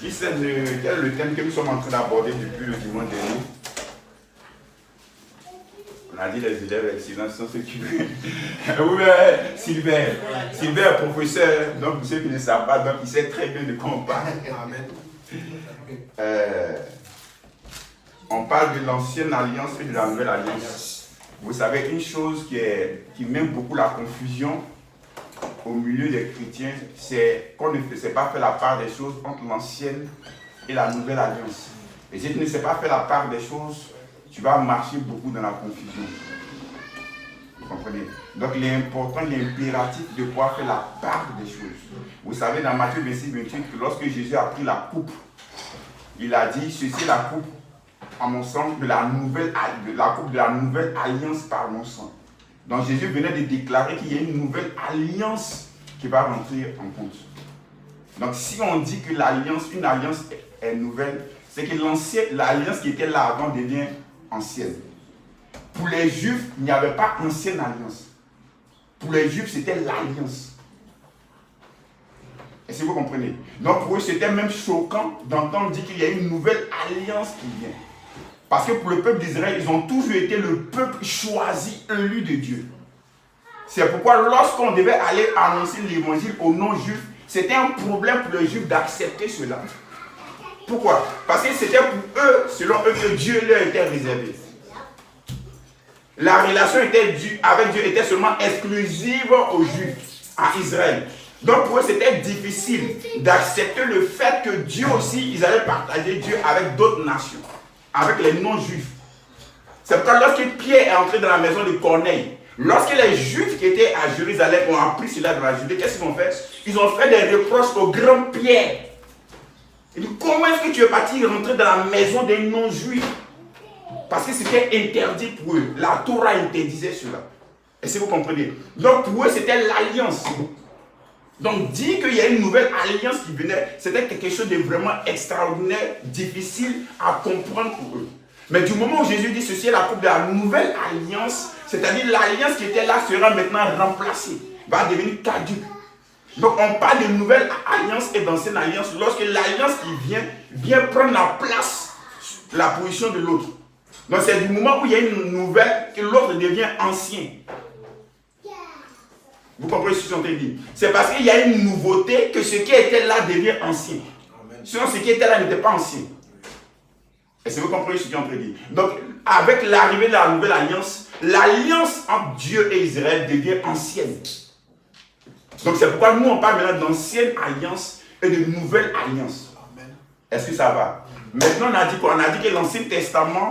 Quel est le thème que nous sommes en train d'aborder depuis le dimanche dernier? On a dit les élèves excellents sont ceux qui... Oui, mais Sylvain est professeur, donc pour ceux qui ne savent pas, donc il sait très bien de quoi on parle. On parle de l'ancienne alliance et de la nouvelle alliance. Vous savez, une chose qui mène beaucoup la confusion au milieu des chrétiens, c'est qu'on ne sait pas faire la part des choses entre l'ancienne et la nouvelle alliance. Et si tu ne sais pas faire la part des choses, tu vas marcher beaucoup dans la confusion. Vous comprenez? Donc il est important, il est impératif de pouvoir faire la part des choses. Vous savez, dans Matthieu 26-28, que lorsque Jésus a pris la coupe, il a dit, ceci est la coupe, à mon sang, la coupe de la nouvelle alliance par mon sang. Donc Jésus venait de déclarer qu'il y a une nouvelle alliance qui va rentrer en compte. Donc si on dit que une alliance est nouvelle, c'est que l'alliance qui était là avant devient ancienne. Pour les Juifs, il n'y avait pas ancienne alliance. Pour les Juifs, c'était l'alliance. Est-ce que vous comprenez? Donc pour eux, c'était même choquant d'entendre dire qu'il y a une nouvelle alliance qui vient. Parce que pour le peuple d'Israël, ils ont toujours été le peuple choisi, élu de Dieu. C'est pourquoi lorsqu'on devait aller annoncer l'évangile aux non-juifs, c'était un problème pour les juifs d'accepter cela. Pourquoi? Parce que c'était pour eux, selon eux, que Dieu leur était réservé. La relation avec Dieu était seulement exclusive aux juifs, à Israël. Donc pour eux, c'était difficile d'accepter le fait que Dieu aussi, ils allaient partager Dieu avec d'autres nations, avec les non-juifs. C'est pourquoi lorsque Pierre est entré dans la maison de Corneille, lorsque les Juifs qui étaient à Jérusalem ont appris cela dans la Judée, qu'est-ce qu'ils ont fait? Ils ont fait des reproches au grand Pierre. Ils disent, comment est-ce que tu es parti rentrer dans la maison des non-Juifs? Parce que c'était interdit pour eux. La Torah interdisait cela. Est-ce que vous comprenez? Donc pour eux, c'était l'alliance. Donc dire qu'il y a une nouvelle alliance qui venait, c'était quelque chose de vraiment extraordinaire, difficile à comprendre pour eux. Mais du moment où Jésus dit ceci est la coupe de la nouvelle alliance, c'est-à-dire l'alliance qui était là sera maintenant remplacée, va devenir caduque. Donc on parle de nouvelle alliance et d'ancienne alliance lorsque l'alliance qui vient prendre la place, la position de l'autre. Donc c'est du moment où il y a une nouvelle que l'autre devient ancien. Vous comprenez ce que je suis en train de dire? C'est parce qu'il y a une nouveauté que ce qui était là devient ancien. Sinon ce qui était là n'était pas ancien. Est-ce que vous comprenez ce que je suis en train de dire? Donc avec l'arrivée de la nouvelle alliance, l'alliance entre Dieu et Israël devient ancienne. Donc c'est pourquoi nous on parle maintenant d'ancienne alliance et de nouvelle alliance. Est-ce que ça va? Maintenant on a dit quoi? On a dit que l'Ancien Testament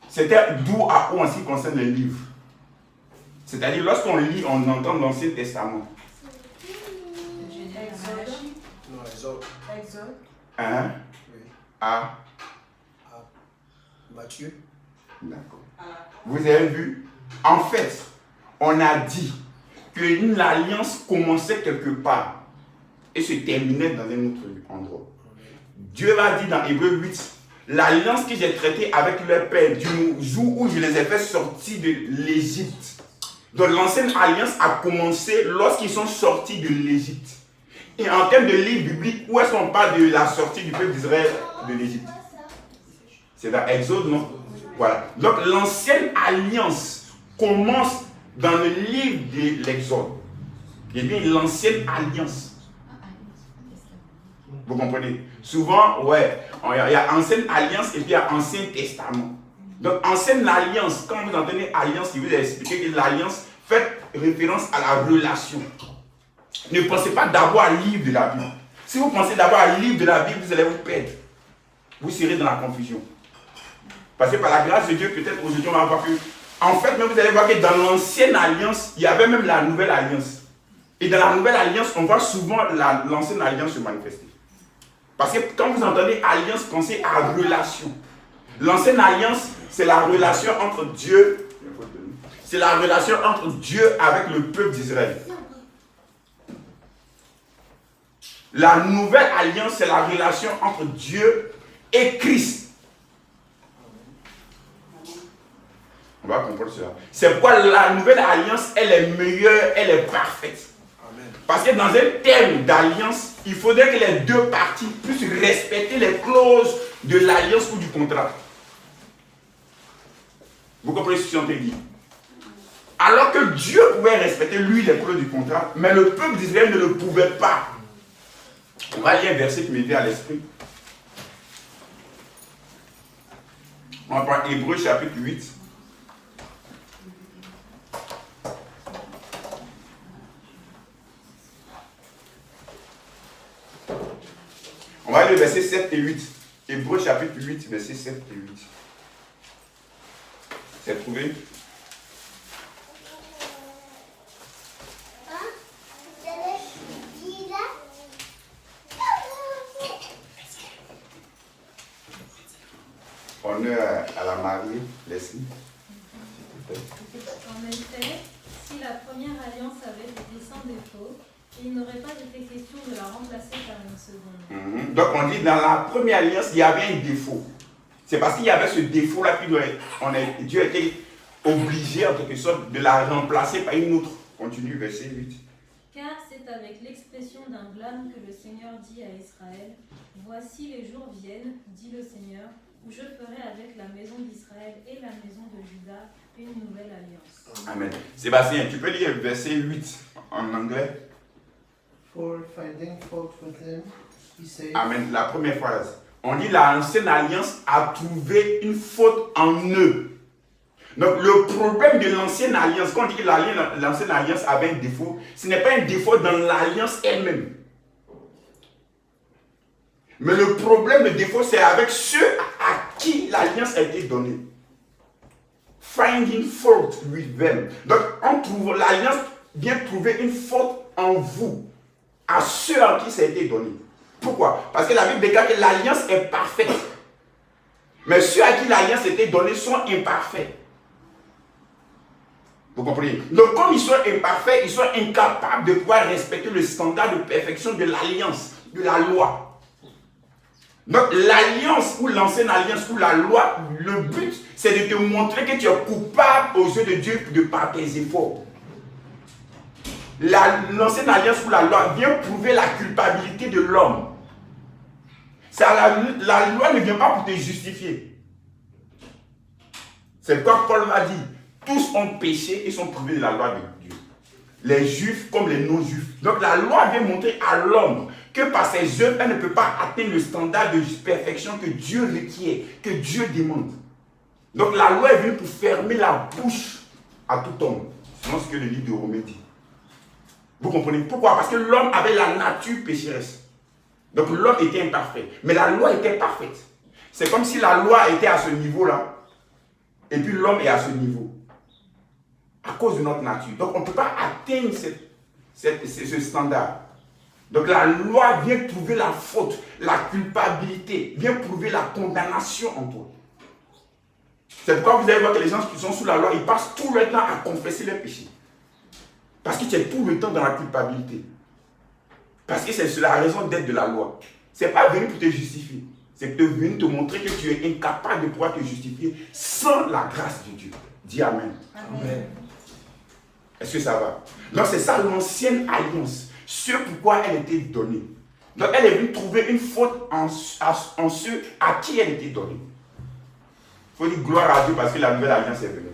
c'était d'où à où en ce qui concerne les livres. C'est-à-dire lorsqu'on lit, on entend l'Ancien Testament. Exode. Hein? Oui. À Matthieu. D'accord. Vous avez vu? En fait, on a dit qu'une alliance commençait quelque part et se terminait dans un autre endroit. Dieu va dire dans Hébreux 8, l'alliance que j'ai traitée avec leur père du jour où je les ai fait sortir de l'Égypte. Donc l'ancienne alliance a commencé lorsqu'ils sont sortis de l'Égypte. Et en termes de livre biblique, où est-ce qu'on parle de la sortie du peuple d'Israël de l'Égypte? C'est dans Exode, non? Voilà. Donc l'ancienne alliance commence dans le livre de l'Exode. Et bien l'ancienne alliance. Vous comprenez? Souvent, ouais, il y a ancienne alliance et puis il y a ancien testament. Donc ancienne alliance, quand vous entendez alliance, il vous expliquer que l'alliance fait référence à la relation. Ne pensez pas d'abord à livre de la Bible. Si vous pensez d'abord à livre de la Bible, vous allez vous perdre. Vous serez dans la confusion. Parce que par la grâce de Dieu, peut-être aujourd'hui on va voir que, en fait, même vous allez voir que dans l'ancienne alliance, il y avait même la nouvelle alliance. Et dans la nouvelle alliance, on voit souvent l'ancienne alliance se manifester. Parce que quand vous entendez alliance, pensez à relation. L'ancienne alliance, c'est la relation entre Dieu, c'est la relation entre Dieu avec le peuple d'Israël. La nouvelle alliance, c'est la relation entre Dieu et Christ. On va comprendre cela. C'est pourquoi la nouvelle alliance, elle est meilleure, elle est parfaite. Parce que dans un terme d'alliance, il faudrait que les deux parties puissent respecter les clauses de l'alliance ou du contrat. Vous comprenez ce que je suis en train de dire? Alors que Dieu pouvait respecter lui les clauses du contrat, mais le peuple d'Israël ne le pouvait pas. On va lire un verset qui me vient à l'esprit. On va prendre Hébreux chapitre 8. On va lire versets 7 et 8. Hébreux chapitre 8, versets 7 et 8. C'est trouvé? Honneur à la mariée, Leslie. En effet, si la première alliance avait été sans défaut, il n'aurait pas été question de la remplacer par une seconde. Donc on dit dans la première alliance, il y avait un défaut. C'est parce qu'il y avait ce défaut-là que Dieu a été obligé en quelque sorte de la remplacer par une autre. Continue, verset 8. Car c'est avec l'expression d'un blâme que le Seigneur dit à Israël, « Voici les jours viennent, dit le Seigneur, où je ferai avec la maison d'Israël et la maison de Juda une nouvelle alliance. » Amen. Sébastien, tu peux lire verset 8 en anglais? For finding fault with him, he said, Amen. La première phrase. On dit l'ancienne alliance a trouvé une faute en eux. Donc le problème de l'ancienne alliance, quand on dit que l'ancienne alliance avait un défaut, ce n'est pas un défaut dans l'alliance elle-même. Mais le problème, le défaut, c'est avec ceux à qui l'alliance a été donnée. Finding fault with them. Donc l'alliance vient trouver une faute en vous, à ceux à qui ça a été donné. Pourquoi? Parce que la Bible déclare que l'alliance est parfaite. Mais ceux à qui l'alliance a été donnée sont imparfaits. Vous comprenez? Donc comme ils sont imparfaits, ils sont incapables de pouvoir respecter le standard de perfection de l'alliance, de la loi. Donc l'alliance ou l'ancienne alliance ou la loi, le but c'est de te montrer que tu es coupable aux yeux de Dieu de par tes efforts. L'ancienne alliance ou la loi vient prouver la culpabilité de l'homme. La loi ne vient pas pour te justifier. C'est quoi Paul m'a dit. Tous ont péché et sont privés de la loi de Dieu. Les juifs comme les non-juifs. Donc la loi vient montrer à l'homme que par ses œuvres, elle ne peut pas atteindre le standard de perfection que Dieu requiert, que Dieu demande. Donc la loi est venue pour fermer la bouche à tout homme. C'est ce que le livre de Romains dit. Vous comprenez pourquoi? Parce que l'homme avait la nature pécheresse. Donc l'homme était imparfait. Mais la loi était parfaite. C'est comme si la loi était à ce niveau-là. Et puis l'homme est à ce niveau. À cause de notre nature. Donc on ne peut pas atteindre ce standard. Donc la loi vient prouver la faute, la culpabilité, vient prouver la condamnation en toi. C'est pourquoi vous allez voir que les gens qui sont sous la loi, ils passent tout le temps à confesser leurs péchés. Parce que tu es tout le temps dans la culpabilité. Parce que c'est la raison d'être de la loi. Ce n'est pas venu pour te justifier. C'est venu te montrer que tu es incapable de pouvoir te justifier sans la grâce de Dieu. Dis Amen. Amen. Est-ce que ça va? Donc c'est ça l'ancienne alliance. Ce pourquoi elle était donnée. Donc elle est venue trouver une faute en ceux à qui elle était donnée. Il faut dire gloire à Dieu parce que la nouvelle alliance est venue.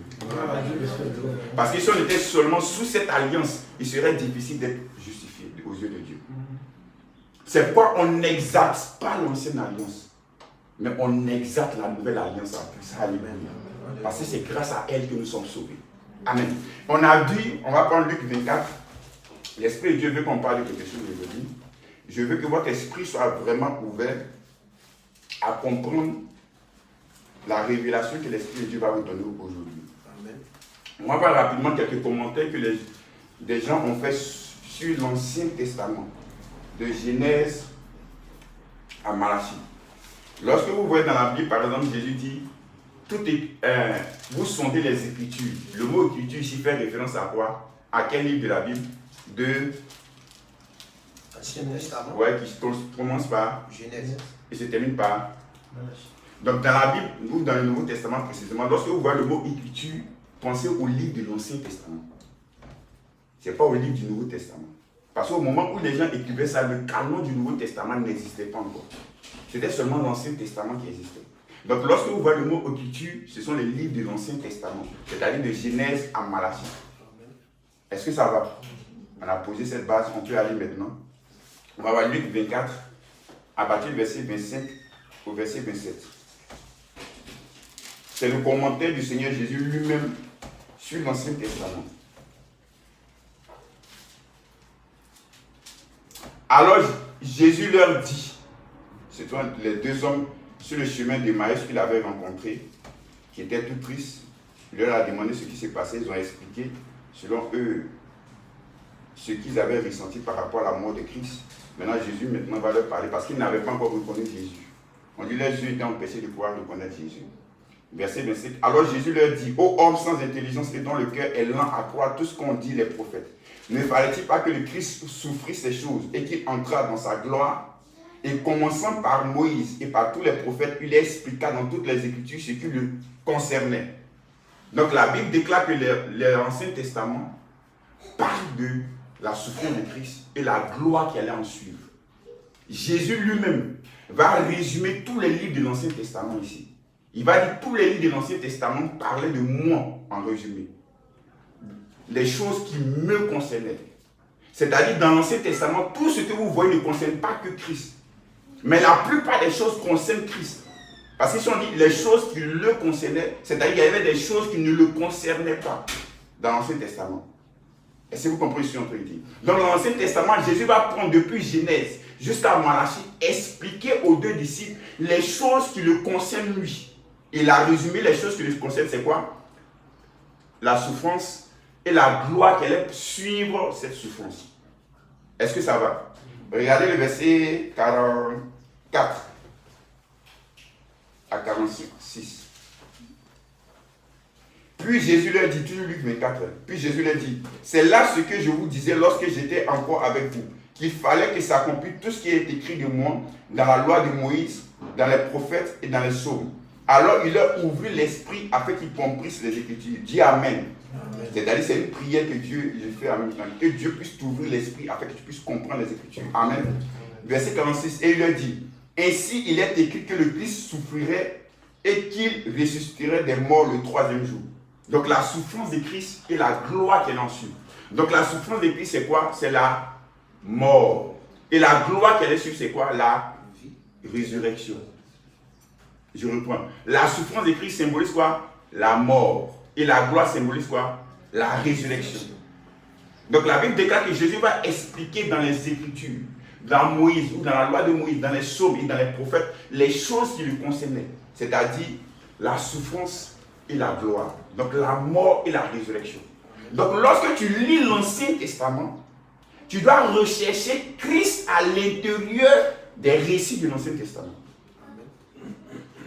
Parce que si on était seulement sous cette alliance, il serait difficile d'être justifié aux yeux de Dieu. C'est pourquoi on n'exalte pas l'ancienne alliance, mais on exalte la nouvelle alliance en plus. Alléluia. Parce que c'est grâce à elle que nous sommes sauvés. Amen. On a dit, on va prendre Luc 24. L'Esprit de Dieu veut qu'on parle de quelque chose aujourd'hui. Je veux que votre esprit soit vraiment ouvert à comprendre la révélation que l'Esprit de Dieu va vous donner aujourd'hui. Amen. On va voir rapidement quelques commentaires que des gens ont fait sur l'Ancien Testament, de Genèse à Malachie. Lorsque vous voyez dans la Bible, par exemple, Jésus dit, vous sondez les Écritures. Le mot Écriture ici fait référence à quoi? À quel livre de la Bible? De Ancien Testament. Ouais, qui se commence par Genèse et se termine par Malachie. Donc dans la Bible, ou dans le Nouveau Testament précisément, lorsque vous voyez le mot Écriture, pensez au livre de l'Ancien Testament. Ce n'est pas au livre du Nouveau Testament. Parce qu'au moment où les gens écrivaient ça, le canon du Nouveau Testament n'existait pas encore. C'était seulement l'Ancien Testament qui existait. Donc lorsque vous voyez le mot écriture, ce sont les livres de l'Ancien Testament, c'est-à-dire de Genèse à Malachie. Est-ce que ça va? On a posé cette base, on peut aller maintenant. On va voir Luc 24, à partir du verset 25 au verset 27. C'est le commentaire du Seigneur Jésus lui-même sur l'Ancien Testament. Alors Jésus leur dit, c'est les deux hommes sur le chemin d'Emmaüs qu'il avait rencontrés, qui étaient tout tristes. Il leur a demandé ce qui s'est passé, ils ont expliqué, selon eux, ce qu'ils avaient ressenti par rapport à la mort de Christ. Maintenant, Jésus va leur parler parce qu'ils n'avaient pas encore reconnu Jésus. On dit leurs yeux étaient empêchés de pouvoir reconnaître Jésus. Verset 27. Alors Jésus leur dit, ô homme sans intelligence et dont le cœur est lent à croire tout ce qu'ont dit les prophètes, ne fallait-il pas que le Christ souffrit ces choses et qu'il entra dans sa gloire? Et commençant par Moïse et par tous les prophètes, il expliqua dans toutes les Écritures ce qui le concernait. Donc la Bible déclare que l'Ancien Testament parle de la souffrance de Christ et la gloire qui allait en suivre. Jésus lui-même va résumer tous les livres de l'Ancien Testament ici. Il va dire tous les livres de l'Ancien Testament parlaient de moi en résumé. Les choses qui me concernaient. C'est-à-dire dans l'Ancien Testament, tout ce que vous voyez ne concerne pas que Christ. Mais la plupart des choses concernent Christ. Parce que si on dit les choses qui le concernaient, c'est-à-dire qu'il y avait des choses qui ne le concernaient pas dans l'Ancien Testament. Est-ce que vous comprenez ce qu'on peut dire? Dans l'Ancien Testament, Jésus va prendre depuis Genèse jusqu'à Malachie, expliquer aux deux disciples les choses qui le concernent lui. Il a résumé les choses qui le concernent, c'est quoi? La souffrance et la gloire qu'elle est suivre cette souffrance. Est-ce que ça va? Regardez le verset 44 à 46. Puis Jésus leur dit, toujours Luc 24, puis Jésus leur dit, c'est là ce que je vous disais lorsque j'étais encore avec vous, qu'il fallait que s'accomplisse tout ce qui est écrit de moi dans la loi de Moïse, dans les prophètes et dans les psaumes. Alors il leur ouvrit l'esprit afin qu'ils comprissent les Écritures. Dis Amen. C'est-à-dire c'est une prière que Dieu fait en même temps. Que Dieu puisse t'ouvrir l'esprit afin que tu puisses comprendre les Écritures. Amen. Verset 46, et il leur dit, ainsi il est écrit que le Christ souffrirait et qu'il ressusciterait des morts le troisième jour. Donc la souffrance de Christ et la gloire qu'elle en suit. Donc la souffrance de Christ c'est quoi? C'est la mort. Et la gloire qu'elle est sur c'est quoi? La résurrection. Je reprends. La souffrance de Christ symbolise quoi? La mort. Et la gloire symbolise quoi? La résurrection. Donc la Bible déclare que Jésus va expliquer dans les Écritures, dans Moïse ou dans la loi de Moïse, dans les psaumes et dans les prophètes, les choses qui lui concernaient. C'est-à-dire la souffrance et la gloire. Donc la mort et la résurrection. Donc lorsque tu lis l'Ancien Testament, tu dois rechercher Christ à l'intérieur des récits de l'Ancien Testament.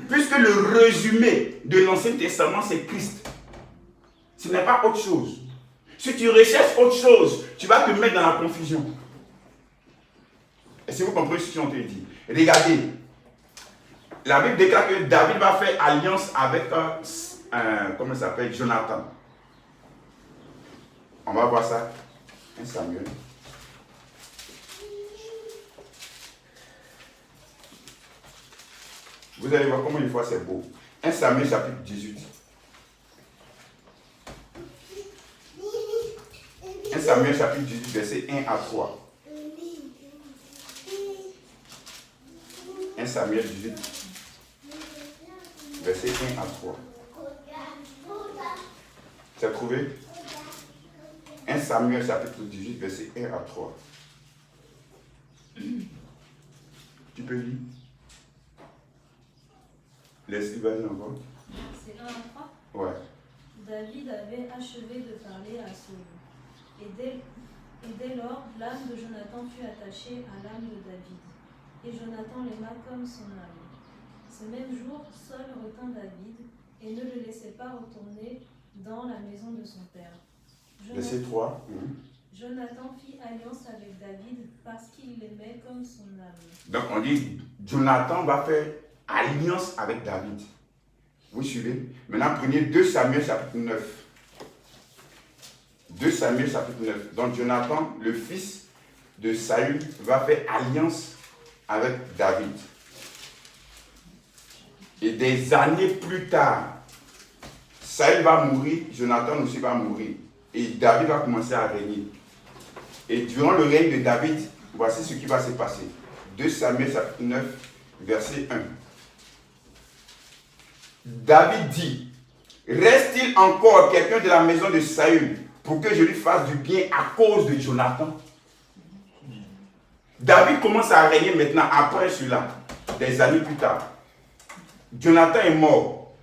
Puisque le résumé de l'Ancien Testament, c'est Christ. Ce n'est pas autre chose. Si tu recherches autre chose, tu vas te mettre dans la confusion. Est-ce que vous comprenez ce qu'on te dit? Regardez. La Bible déclare que David va faire alliance avec comment il s'appelle? Jonathan. On va voir ça. 1 Samuel. Vous allez voir comment une fois c'est beau. 1 Samuel chapitre 18. 1 Samuel chapitre 18 verset 1 à 3. 1 Samuel 18 verset 1 à 3. Tu as trouvé? 1 Samuel chapitre 18 verset 1 à 3. Tu peux lire? Laisse-y, vas-y encore. C'est 1 à 3. Ouais. David avait achevé de parler à Saül. Et dès lors, l'âme de Jonathan fut attachée à l'âme de David. Et Jonathan l'aima comme son âme. Ce même jour, Saül retint David et ne le laissait pas retourner dans la maison de son père. Verset 3. Jonathan fit alliance avec David parce qu'il l'aimait comme son âme. Donc on dit, Jonathan va faire alliance avec David. Vous suivez? Maintenant prenez 2 Samuel chapitre 9. 2 Samuel chapitre 9. Donc Jonathan, le fils de Saül va faire alliance avec David. Et des années plus tard, Saül va mourir, Jonathan aussi va mourir. Et David va commencer à régner. Et durant le règne de David, voici ce qui va se passer. 2 Samuel chapitre 9, verset 1. David dit, reste-t-il encore quelqu'un de la maison de Saül pour que je lui fasse du bien à cause de Jonathan? David commence à régner maintenant après cela, des années plus tard. Jonathan est mort.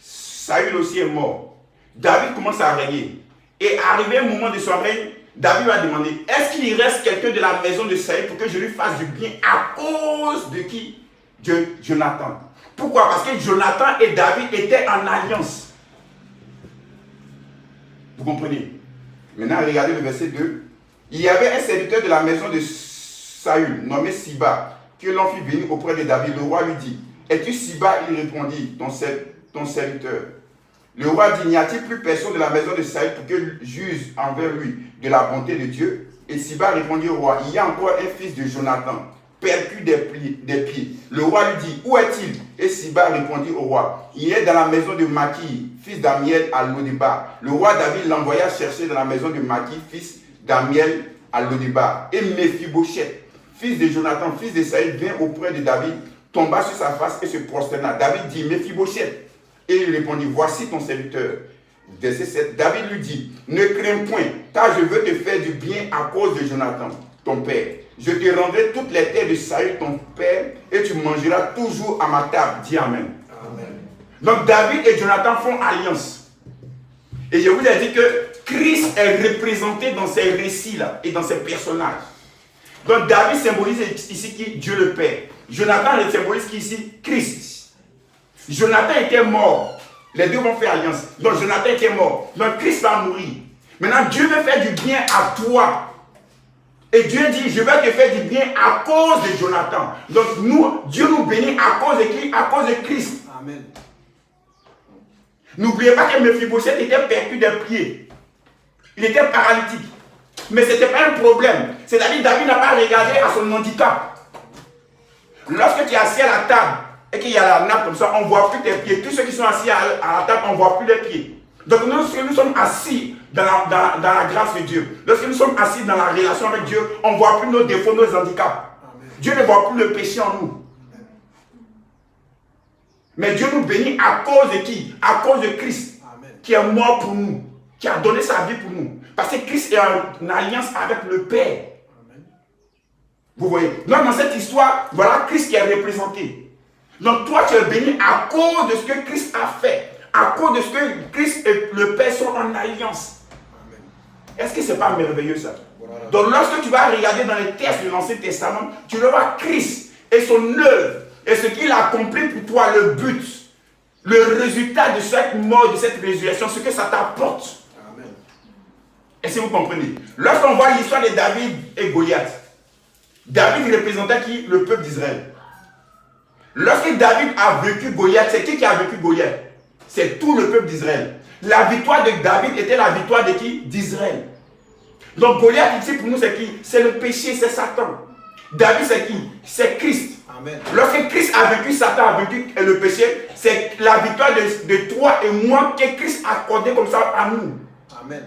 Saül aussi est mort. David commence à régner. Et arrivé au moment de son règne, David va demander, est-ce qu'il reste quelqu'un de la maison de Saül pour que je lui fasse du bien à cause de qui? De Jonathan. Pourquoi? Parce que Jonathan et David étaient en alliance. Vous comprenez? Maintenant, regardez le verset 2. Il y avait un serviteur de la maison de Saül, nommé Siba, que l'on fit venir auprès de David. Le roi lui dit, es-tu Siba? Il répondit, ton serviteur. Le roi dit, n'y a-t-il plus personne de la maison de Saül pour que juge envers lui de la bonté de Dieu? Et Siba répondit au roi, il y a encore un fils de Jonathan, percu des pieds. Le roi lui dit, où est-il? Et Siba répondit au roi, il est dans la maison de Maki, fils d'Amiel à Lodébar. Le roi David l'envoya chercher dans la maison de Maki, fils d'Amiel à Lodébar. Et Méphibosheth, fils de Jonathan, fils de Saül, vint auprès de David, tomba sur sa face et se prosterna. David dit, Méphibosheth. Et il répondit, voici ton serviteur. Verset 7, David lui dit, ne crains point, car je veux te faire du bien à cause de Jonathan, ton père. Je te rendrai toutes les terres de Saül, ton père, et tu mangeras toujours à ma table. Dis Amen. Amen. Donc David et Jonathan font alliance. Et je vous ai dit que Christ est représenté dans ces récits-là et dans ces personnages. Donc David symbolise ici qui? Dieu le Père. Jonathan symbolise qui ici? Christ. Jonathan était mort. Les deux vont faire alliance. Donc Jonathan était mort. Donc Christ va mourir. Maintenant Dieu veut faire du bien à toi. Et Dieu dit, je vais te faire du bien à cause de Jonathan. Donc Dieu nous bénit à cause de qui? À cause de Christ. Amen. N'oubliez pas que Méphibosheth était perdu des pieds. Il était paralytique. Mais ce n'était pas un problème. C'est-à-dire David n'a pas regardé à son handicap. Lorsque tu es assis à la table et qu'il y a la nappe comme ça, on ne voit plus tes pieds. Tous ceux qui sont assis à la table, on ne voit plus les pieds. Donc nous sommes assis dans la grâce de Dieu. Lorsque nous sommes assis dans la relation avec Dieu, on ne voit plus nos défauts, nos handicaps. Amen. Dieu ne voit plus le péché en nous. Amen. Mais Dieu nous bénit à cause de qui? À cause de Christ. Amen. Qui est mort pour nous, qui a donné sa vie pour nous. Parce que Christ est en alliance avec le Père. Amen. Vous voyez? Donc dans cette histoire, voilà Christ qui est représenté. Donc toi tu es béni à cause de ce que Christ a fait. À cause de ce que Christ et le Père sont en alliance. Est-ce que ce n'est pas merveilleux ça? Voilà. Donc lorsque tu vas regarder dans les textes de l'Ancien Testament, tu verras Christ et son œuvre et ce qu'il a accompli pour toi, le but, le résultat de cette mort, de cette résurrection, ce que ça t'apporte. Est-ce que vous comprenez? Lorsqu'on voit l'histoire de David et Goliath, David représentait qui? Le peuple d'Israël. Lorsque David a vaincu Goliath, c'est qui a vaincu Goliath? C'est tout le peuple d'Israël. La victoire de David était la victoire de qui? D'Israël. Donc Goliath ici pour nous c'est qui? C'est le péché, c'est Satan. David c'est qui? C'est Christ. Amen. Lorsque Christ a vaincu Satan, a vaincu le péché, c'est la victoire de toi et moi que Christ a accordé comme ça à nous. Amen.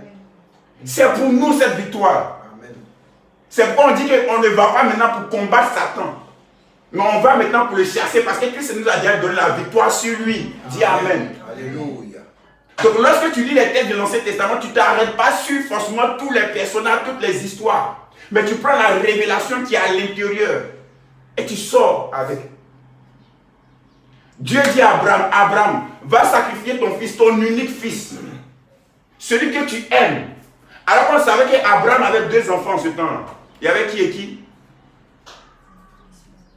C'est pour nous cette victoire. Amen. C'est pourquoi on dit qu'on ne va pas maintenant pour combattre Satan. Mais on va maintenant pour le chasser parce que Christ nous a déjà donné la victoire sur lui. Dis Amen. Alléluia. Donc lorsque tu lis les textes de l'Ancien Testament, tu ne t'arrêtes pas sur forcément tous les personnages, toutes les histoires. Mais tu prends la révélation qui est à l'intérieur et tu sors avec. Dieu dit à Abraham, Abraham, va sacrifier ton fils, ton unique fils. Celui que tu aimes. Alors qu'on savait qu'Abraham avait 2 enfants en ce temps-là. Il y avait qui et qui?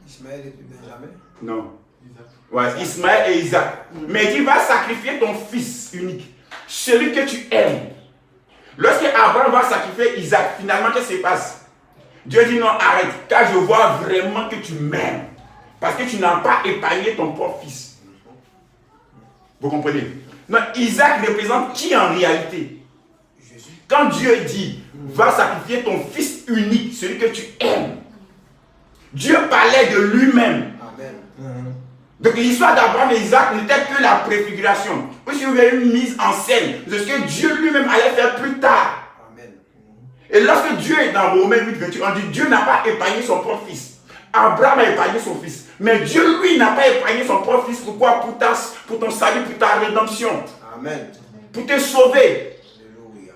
Ismaël et Benjamin? Non. Ouais, Ismaël et Isaac. Mais il dit, va sacrifier ton fils unique. Celui que tu aimes. Lorsque Abraham va sacrifier Isaac, finalement, qu'est-ce qui se passe? Dieu dit non, arrête. Car je vois vraiment que tu m'aimes. Parce que tu n'as pas épargné ton propre fils. Vous comprenez? Non, Isaac représente qui en réalité? Jésus. Quand Dieu dit, va sacrifier ton fils unique, celui que tu aimes, Dieu parlait de lui-même. Amen. Donc l'histoire d'Abraham et Isaac n'était que la préfiguration. Aussi, vous avez une mise en scène de ce que Dieu lui-même allait faire plus tard. Amen. Et lorsque Dieu est dans Romains 8, 28, on dit Dieu n'a pas épargné son propre fils. Abraham a épargné son fils. Mais Dieu, lui, n'a pas épargné son propre fils. Pourquoi? Pour ton salut, pour ta rédemption. Amen. Pour te sauver. Alléluia.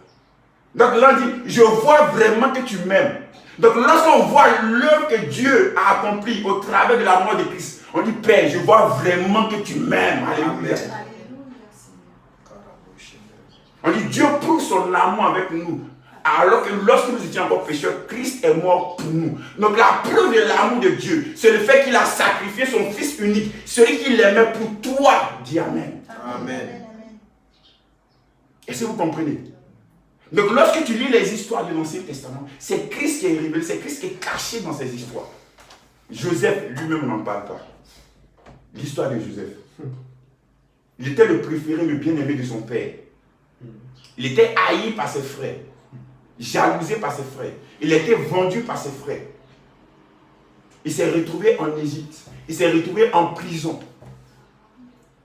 Donc là, on dit, je vois vraiment que tu m'aimes. Donc lorsqu'on voit l'œuvre que Dieu a accomplie au travers de la mort de Christ, on dit, Père, je vois vraiment que tu m'aimes. Alléluia. On dit, Dieu prouve son amour avec nous. Alors que lorsque nous étions encore pécheurs, Christ est mort pour nous. Donc la preuve de l'amour de Dieu, c'est le fait qu'il a sacrifié son Fils unique, celui qu'il aimait pour toi. Dis Amen. Amen. Est-ce que vous comprenez? Donc lorsque tu lis les histoires de l'Ancien Testament, c'est Christ qui est révélé, c'est Christ qui est caché dans ces histoires. Joseph lui-même n'en parle pas. L'histoire de Joseph. Il était le préféré, le bien-aimé de son père. Il était haï par ses frères, jalousé par ses frères. Il était vendu par ses frères. Il s'est retrouvé en Égypte. Il s'est retrouvé en prison.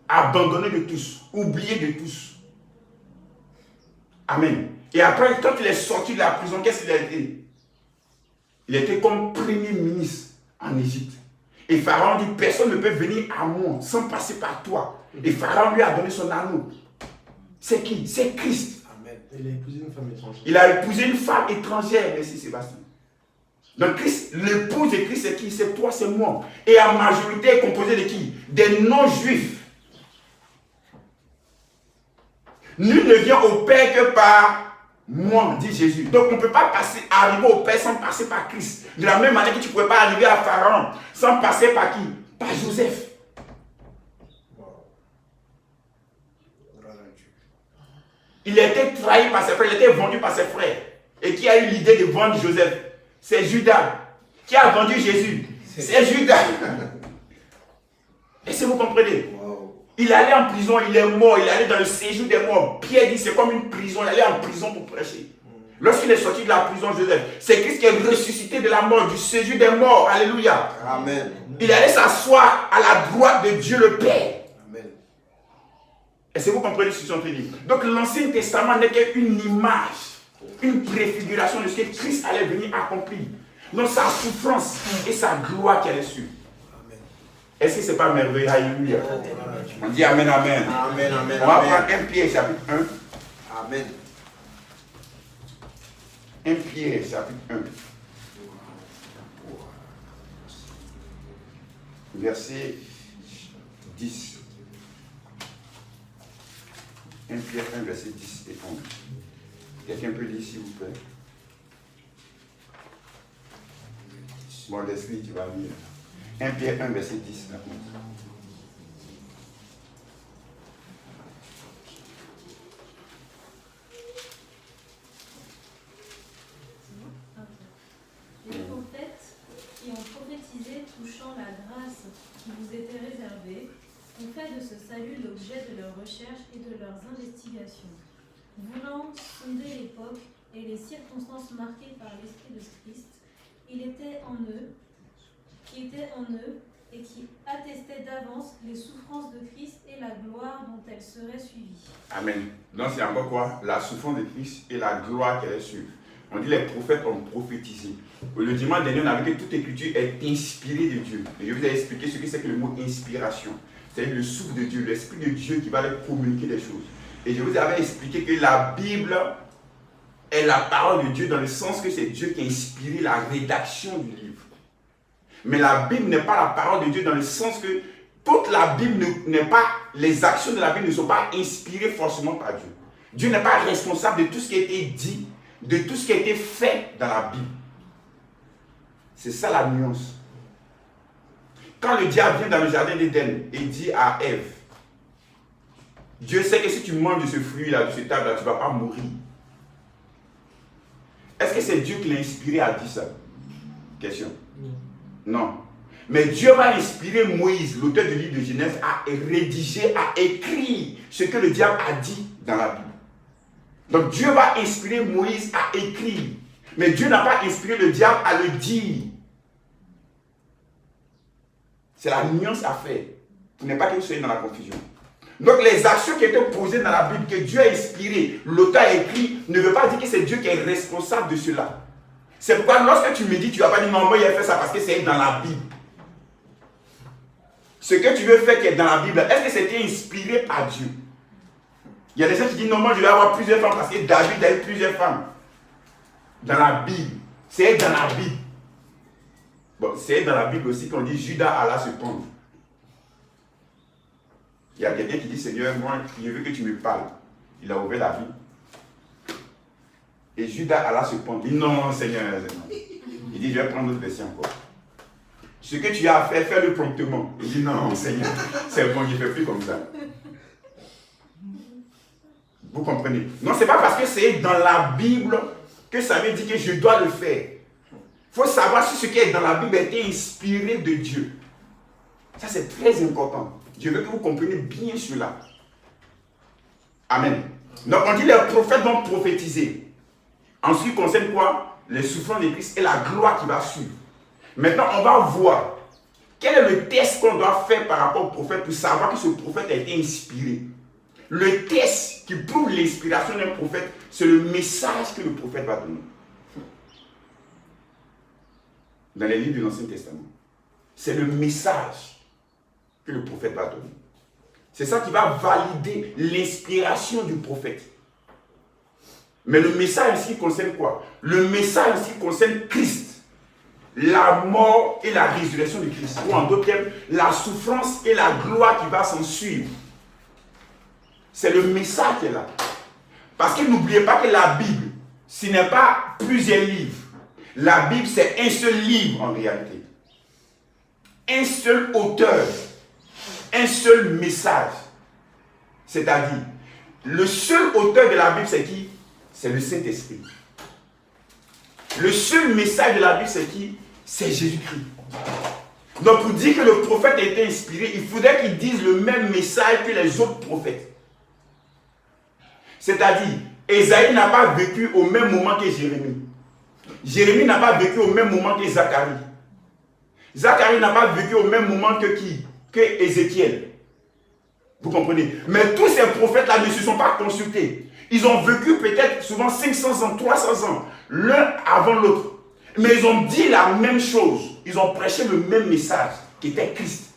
Abandonné de tous, oublié de tous. Amen. Et après, quand il est sorti de la prison, qu'est-ce qu'il a été? Il était comme premier ministre en Égypte. Et Pharaon dit, personne ne peut venir à moi sans passer par toi. Et Pharaon lui a donné son amour. C'est qui? C'est Christ. Amen. Il a épousé une femme étrangère. Il a épousé une femme étrangère, merci Sébastien. Donc Christ, l'épouse de Christ, c'est qui? C'est toi, c'est moi. Et en majorité, est composée de qui? Des non-juifs. Nul ne vient au Père que par moi, dit Jésus. Donc on ne peut pas arriver au Père sans passer par Christ. De la même manière que tu ne pouvais pas arriver à Pharaon sans passer par qui? Par Joseph. Il a été trahi par ses frères, il a été vendu par ses frères. Et qui a eu l'idée de vendre Joseph? C'est Judas. Qui a vendu Jésus? C'est Judas. Est-ce que vous comprenez? Il allait en prison, il est mort, il allait dans le séjour des morts. Pierre dit c'est comme une prison, il allait en prison pour prêcher. Lorsqu'il est sorti de la prison, Joseph, c'est Christ qui est ressuscité de la mort, du séjour des morts. Alléluia. Amen. Il allait s'asseoir à la droite de Dieu le Père. Amen. Est-ce que vous comprenez ce que je suis en train de dire? Donc l'Ancien Testament n'est qu'une image, une préfiguration de ce que Christ allait venir accomplir. Donc sa souffrance et sa gloire qu'elle est sûre. Est-ce que ce n'est pas merveilleux? Alléluia. On dit Amen, Amen. Amen, amen, On va amen. prendre 1 Pierre chapitre 1. Amen. 1 Pierre chapitre 1. Verset 10. 1 Pierre 1, verset 10 et 11. Quelqu'un peut lire, s'il vous plaît? Bon, Leslie, tu vas lire. 1 Pierre 1, verset 10 et 11. Les prophètes qui ont prophétisé touchant la grâce qui vous était réservée ont fait de ce salut l'objet de leurs recherches et de leurs investigations. Voulant sonder l'époque et les circonstances marquées par l'Esprit de Christ, qui était en eux et qui attestait d'avance les souffrances de Christ et la gloire dont elles seraient suivies. Amen. Donc c'est encore quoi? La souffrance de Christ et la gloire qu'elle est sûre. On dit les prophètes ont prophétisé. Le dimanche dernier, on a vu que toute écriture est inspirée de Dieu. Et je vous ai expliqué ce que c'est que le mot inspiration. C'est-à-dire le souffle de Dieu, l'esprit de Dieu qui va leur communiquer des choses. Et je vous avais expliqué que la Bible est la parole de Dieu dans le sens que c'est Dieu qui a inspiré la rédaction du livre. Mais la Bible n'est pas la parole de Dieu dans le sens que toute la Bible n'est pas, les actions de la Bible ne sont pas inspirées forcément par Dieu. Dieu n'est pas responsable de tout ce qui a été dit, de tout ce qui a été fait dans la Bible. C'est ça la nuance. Quand le diable vient dans le jardin d'Éden et dit à Ève, Dieu sait que si tu manges de ce fruit-là, de cet arbre-là, tu ne vas pas mourir. Est-ce que c'est Dieu qui l'a inspiré à dire ça? Question. Non. Mais Dieu va inspirer Moïse, l'auteur du livre de Genèse, à rédiger, à écrire ce que le diable a dit dans la Bible. Donc Dieu va inspirer Moïse à écrire. Mais Dieu n'a pas inspiré le diable à le dire. C'est la nuance à faire. Pour ne pas que vous soyez dans la confusion. Donc les actions qui étaient posées dans la Bible, que Dieu a inspiré, l'auteur a écrit, ne veut pas dire que c'est Dieu qui est responsable de cela. C'est pourquoi lorsque tu me dis, tu ne vas pas dire non, moi il a fait ça parce que c'est dans la Bible. Ce que tu veux faire qui est dans la Bible, est-ce que c'était inspiré par Dieu? Il y a des gens qui disent non, moi je vais avoir plusieurs femmes parce que David a eu plusieurs femmes. Dans la Bible. C'est dans la Bible. Bon, c'est dans la Bible aussi qu'on dit Judas alla se pendre. Il y a quelqu'un qui dit Seigneur, moi je veux que tu me parles. Il a ouvert la Bible. Et Judas alla se pendre. Il dit non, Seigneur. Il dit je vais prendre d'autres versets encore. Ce que tu as fait, fais-le promptement. Il dit non, Seigneur, c'est bon, je ne fais plus comme ça. Vous comprenez? Non, ce n'est pas parce que c'est dans la Bible que ça veut dire que je dois le faire. Il faut savoir si ce qui est dans la Bible a été inspiré de Dieu. Ça, c'est très important. Je veux que vous compreniez bien cela. Amen. Donc, on dit les prophètes vont prophétiser. En ce qui concerne quoi? Les souffrances de Christ et la gloire qui va suivre. Maintenant, on va voir quel est le test qu'on doit faire par rapport au prophète pour savoir que ce prophète a été inspiré. Le test qui prouve l'inspiration d'un prophète, c'est le message que le prophète va donner. Dans les livres de l'Ancien Testament. C'est le message que le prophète va donner. C'est ça qui va valider l'inspiration du prophète. Mais le message ici concerne quoi? Le message ici concerne Christ. La mort et la résurrection de Christ. Ou en d'autres termes, la souffrance et la gloire qui va s'en suivre. C'est le message qui est là. Parce que n'oubliez pas que la Bible, ce n'est pas plusieurs livres. La Bible, c'est un seul livre en réalité. Un seul auteur. Un seul message. C'est-à-dire, le seul auteur de la Bible, c'est qui? C'est le Saint-Esprit. Le seul message de la Bible, c'est qui? C'est Jésus-Christ. Donc, pour dire que le prophète a été inspiré, il faudrait qu'il dise le même message que les autres prophètes. C'est-à-dire, Ésaïe n'a pas vécu au même moment que Jérémie. Jérémie n'a pas vécu au même moment que Zacharie. Zacharie n'a pas vécu au même moment que qui? Que Ézéchiel. Vous comprenez? Mais tous ces prophètes-là ne se sont pas consultés. Ils ont vécu peut-être souvent 500 ans, 300 ans, l'un avant l'autre. Mais ils ont dit la même chose. Ils ont prêché le même message, qui était Christ.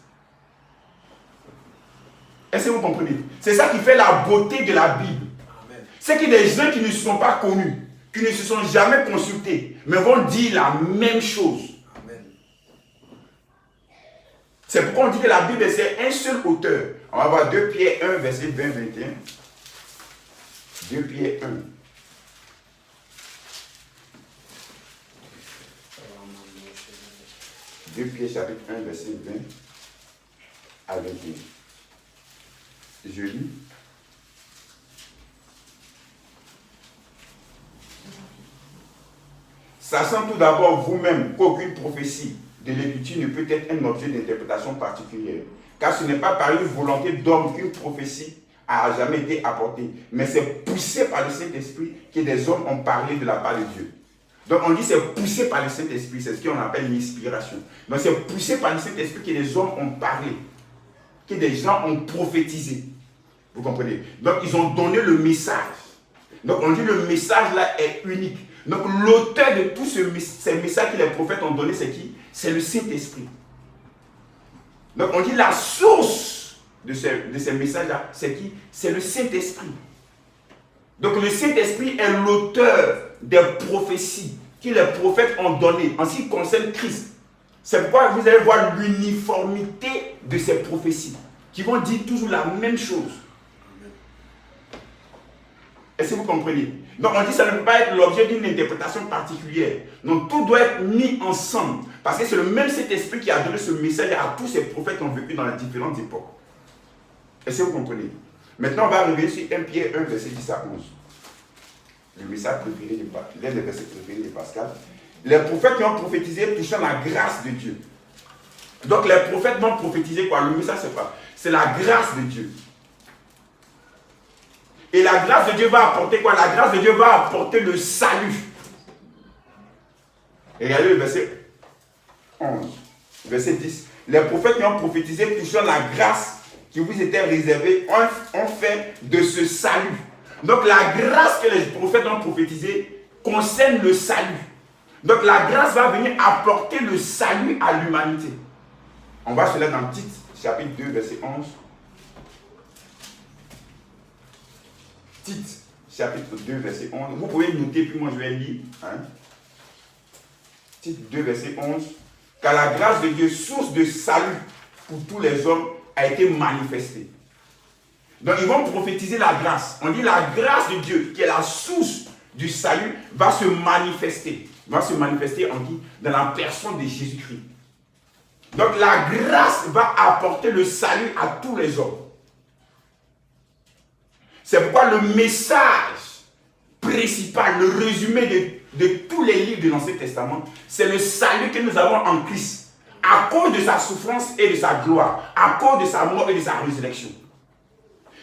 Est-ce que vous comprenez? C'est ça qui fait la beauté de la Bible. C'est que des gens qui ne se sont pas connus, qui ne se sont jamais consultés, mais vont dire la même chose. Amen. C'est pourquoi on dit que la Bible, c'est un seul auteur. On va voir 2 Pierre 1, verset 20-21. 2 Pierre 1. Deux Pierre chapitre 1, verset 20 à 21. Je lis. Sachant tout d'abord vous-même qu'aucune prophétie de l'Écriture ne peut être un objet d'interprétation particulière. Car ce n'est pas par une volonté d'homme qu'une prophétie a jamais été apportée, mais c'est poussé par le Saint-Esprit que des hommes ont parlé de la part de Dieu. Donc on dit c'est poussé par le Saint-Esprit, c'est ce qu'on appelle l'inspiration. Donc c'est poussé par le Saint-Esprit que les hommes ont parlé, que des gens ont prophétisé. Vous comprenez? Donc ils ont donné le message. Donc on dit le message là est unique. Donc l'auteur de tous ces messages que les prophètes ont donnés, c'est qui? C'est le Saint-Esprit. Donc on dit la source de ces messages-là, c'est qui? C'est le Saint-Esprit. Donc le Saint-Esprit est l'auteur des prophéties que les prophètes ont données en ce qui concerne Christ. C'est pourquoi vous allez voir l'uniformité de ces prophéties qui vont dire toujours la même chose. Est-ce que vous comprenez? Donc on dit que ça ne peut pas être l'objet d'une interprétation particulière. Donc tout doit être mis ensemble. Parce que c'est le même Saint-Esprit qui a donné ce message à tous ces prophètes qui ont vécu dans les différentes époques. Est-ce que vous comprenez? Maintenant on va revenir sur 1 Pierre 1, verset 10 à 11. Le message préféré de Pascal. L'un des versets préférés de Pascal. Les prophètes qui ont prophétisé touchant la grâce de Dieu. Donc les prophètes vont prophétiser quoi? Le message c'est quoi? C'est la grâce de Dieu. Et la grâce de Dieu va apporter quoi? La grâce de Dieu va apporter le salut. Et regardez le verset 11, verset 10. Les prophètes qui ont prophétisé touchant la grâce qui vous était réservée ont fait de ce salut. Donc la grâce que les prophètes ont prophétisée concerne le salut. Donc la grâce va venir apporter le salut à l'humanité. On va se lire dans Tite, chapitre 2, verset 11. Tite, chapitre 2, verset 11. Vous pouvez noter, puis moi je vais lire. Hein? Tite 2, verset 11. Car la grâce de Dieu, source de salut pour tous les hommes, a été manifestée. Donc ils vont prophétiser la grâce. On dit la grâce de Dieu, qui est la source du salut, va se manifester. Va se manifester en qui? Dans la personne de Jésus-Christ. Donc la grâce va apporter le salut à tous les hommes. C'est pourquoi le message principal, le résumé de tous les livres de l'Ancien Testament, c'est le salut que nous avons en Christ, à cause de sa souffrance et de sa gloire, à cause de sa mort et de sa résurrection.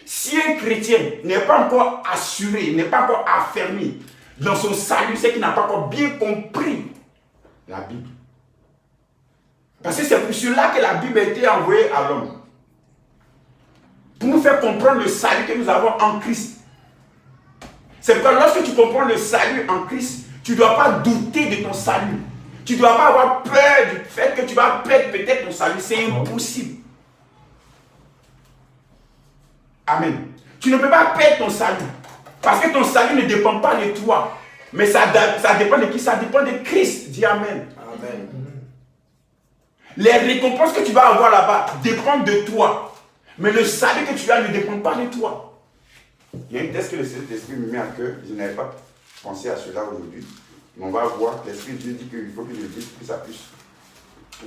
Si un chrétien n'est pas encore assuré, n'est pas encore affermi dans son salut, c'est qu'il n'a pas encore bien compris la Bible. Parce que c'est pour cela que la Bible a été envoyée à l'homme. Pour nous faire comprendre le salut que nous avons en Christ. C'est pourquoi lorsque tu comprends le salut en Christ, tu ne dois pas douter de ton salut. Tu ne dois pas avoir peur du fait que tu vas perdre peut-être ton salut. C'est impossible. Amen. Tu ne peux pas perdre ton salut. Parce que ton salut ne dépend pas de toi. Mais ça dépend de qui? Ça dépend de Christ. Dis Amen. Amen. Les récompenses que tu vas avoir là-bas dépendent de toi. Mais le salut que tu as ne dépend pas de toi. Il y a un texte que le Saint-Esprit me met à cœur. Je n'avais pas pensé à cela aujourd'hui. Mais on va voir. L'Esprit de Dieu dit qu'il faut que je dise que ça puisse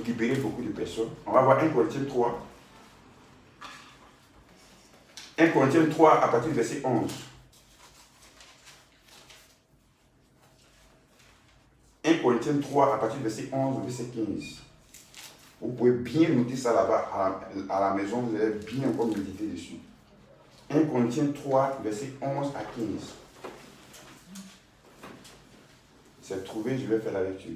libérer beaucoup de personnes. On va voir 1 Corinthiens 3. 1 Corinthiens 3 à partir du verset 11. 1 Corinthiens 3 à partir du verset 11 au verset 15. Vous pouvez bien noter ça là-bas à la maison, vous allez bien encore méditer dessus. 1 Corinthiens 3, verset 11 à 15. C'est trouvé, je vais faire la lecture.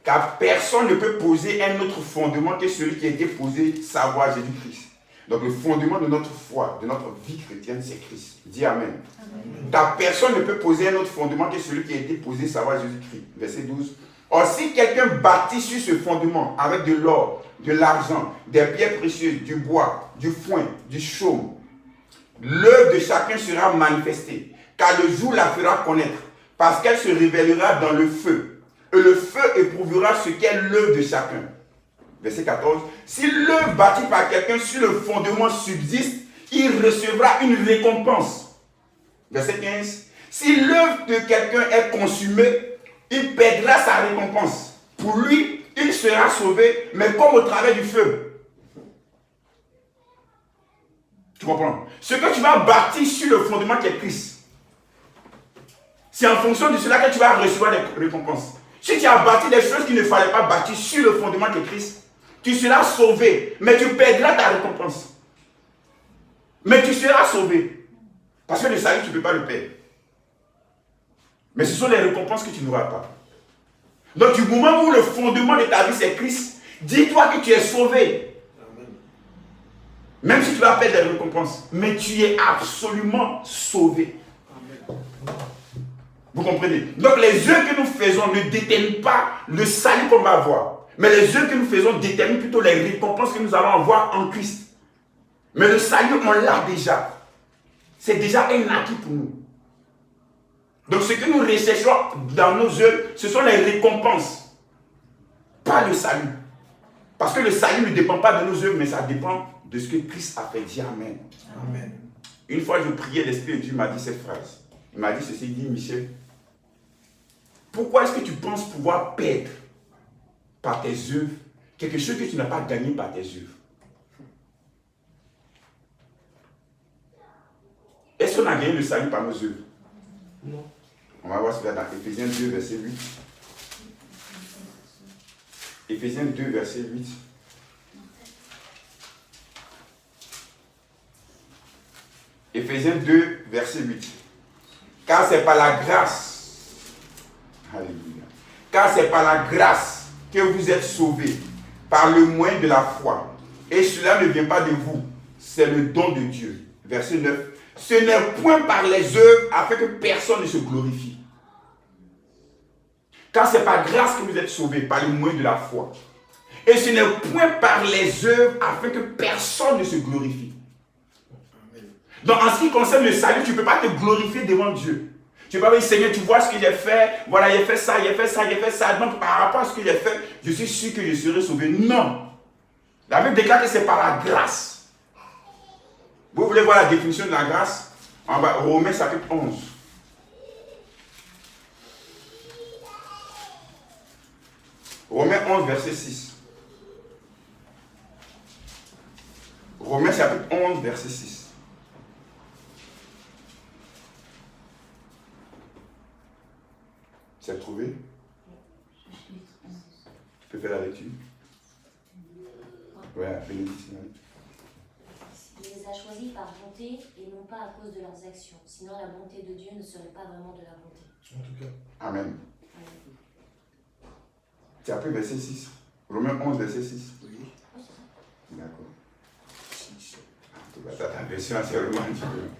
Car personne ne peut poser un autre fondement que celui qui a été posé, savoir Jésus-Christ. Donc le fondement de notre foi, de notre vie chrétienne, c'est Christ. Dis Amen. Amen. Car personne ne peut poser un autre fondement que celui qui a été posé, savoir Jésus-Christ. Verset 12. Or, si quelqu'un bâtit sur ce fondement avec de l'or, de l'argent, des pierres précieuses, du bois, du foin, du chaume, l'œuvre de chacun sera manifestée, car le jour la fera connaître, parce qu'elle se révélera dans le feu. Et le feu éprouvera ce qu'est l'œuvre de chacun. Verset 14. Si l'œuvre bâtie par quelqu'un sur le fondement subsiste, il recevra une récompense. Verset 15. Si l'œuvre de quelqu'un est consumée, il perdra sa récompense. Pour lui, il sera sauvé, mais comme au travers du feu. Tu comprends? Ce que tu vas bâtir sur le fondement qui est Christ, c'est en fonction de cela que tu vas recevoir des récompenses. Si tu as bâti des choses qu'il ne fallait pas bâtir sur le fondement qui est Christ, tu seras sauvé, mais tu perdras ta récompense. Mais tu seras sauvé. Parce que le salut, tu ne peux pas le perdre. Mais ce sont les récompenses que tu n'auras pas. Donc du moment où le fondement de ta vie c'est Christ, dis-toi que tu es sauvé. Amen. Même si tu vas perdre les récompenses, mais tu es absolument sauvé. Amen. Vous comprenez? Donc les œuvres que nous faisons ne déterminent pas le salut qu'on va avoir. Mais les œuvres que nous faisons déterminent plutôt les récompenses que nous allons avoir en Christ. Mais le salut, on l'a déjà. C'est déjà un acquis pour nous. Donc ce que nous recherchons dans nos œuvres, ce sont les récompenses, pas le salut. Parce que le salut ne dépend pas de nos œuvres, mais ça dépend de ce que Christ a fait. Dis Amen. Amen. Une fois je priais, l'Esprit de Dieu m'a dit cette phrase. Il m'a dit ceci, il dit Michel, pourquoi est-ce que tu penses pouvoir perdre par tes œuvres quelque chose que tu n'as pas gagné par tes œuvres? Est-ce qu'on a gagné le salut par nos œuvres? Non. On va voir cela dans Éphésiens 2, verset 8. Éphésiens 2, verset 8. Éphésiens 2, verset 8. Car c'est par la grâce, alléluia, car c'est par la grâce que vous êtes sauvés, par le moyen de la foi. Et cela ne vient pas de vous, c'est le don de Dieu. Verset 9. Ce n'est point par les œuvres afin que personne ne se glorifie. Car c'est par grâce que vous êtes sauvés, par le moyen de la foi. Et ce n'est point par les œuvres afin que personne ne se glorifie. Donc en ce qui concerne le salut, tu ne peux pas te glorifier devant Dieu. Tu ne peux pas dire, Seigneur, tu vois ce que j'ai fait, voilà, j'ai fait ça, j'ai fait ça, j'ai fait ça. Donc par rapport à ce que j'ai fait, je suis sûr que je serai sauvé. Non. La Bible déclare que c'est par la grâce. Vous voulez voir la définition de la grâce? En bas, Romains chapitre 11. Romains 11, verset 6. Romains chapitre 11, verset 6. Tu as trouvé? Tu peux faire la lecture? Oui, bénédiction. Il les a choisis par bonté et non pas à cause de leurs actions. Sinon, la bonté de Dieu ne serait pas vraiment de la bonté. En tout cas. Amen. Tu as pris verset 6. Romains 11, verset 6. Oui. D'accord. Ta version, c'est vraiment un petit peu.